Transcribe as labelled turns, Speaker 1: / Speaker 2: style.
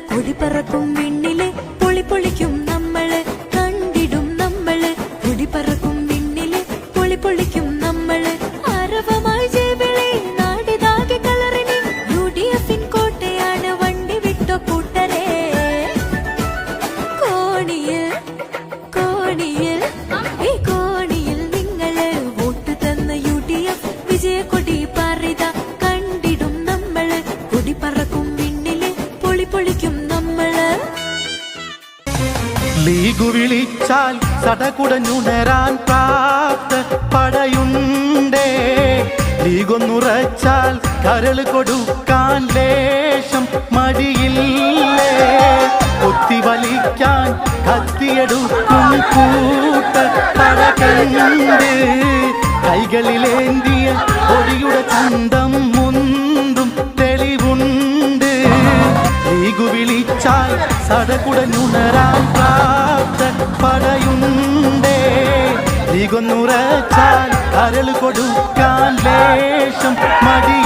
Speaker 1: കൊടി പറക്കും വിണ്ണിലെ പൊളി പൊളിക്കും നമ്മള് കണ്ടിടും നമ്മള് കൊടി പറക്കും വിണ്ണിലെ പൊളി പൊളിക്കും നമ്മള് ആരവമായി ജയവിളി നാടിതാകെ കളറിന് UDF-ൻ കോട്ടയാണ് വണ്ടി വിട്ടോ കൂട്ടരെ കോണിയിൽ കോണിയിൽ ഈ കോണിയിൽ നിങ്ങള് വോട്ട് തന്ന UDF വിജയക്കൊടി പാറിത കണ്ടിടും നമ്മള് കൊടി പറക്കും വിണ്ണിലെ പൊളി പൊളിക്കും നമ്മള്
Speaker 2: ലീഗു വിളിച്ചാൽ സടകുടഞ്ഞുണരാൻ പ്രാപ്ത പടയുണ്ടേ ലീഗൊന്നുറച്ചാൽ കരള് കൊടുക്കാൻ ലേശം മടിയില്ലേ കൊത്തി വലിക്കാൻ കത്തിയെടുക്കും കൂട്ട പടകണ്ട് കൈകളിലേന്തിയ കൊടിയുടെ ചന്തം മുന്തും തെളിവുണ്ട് ലീഗു വിളിച്ചാൽ സടകുടഞ്ഞുണരാൻ പ്രാപ്ത പടയുണ്ടേ ലീഗൊന്നുറച്ചാൽ കരള് കൊടുക്കാൻ ലേശം മടി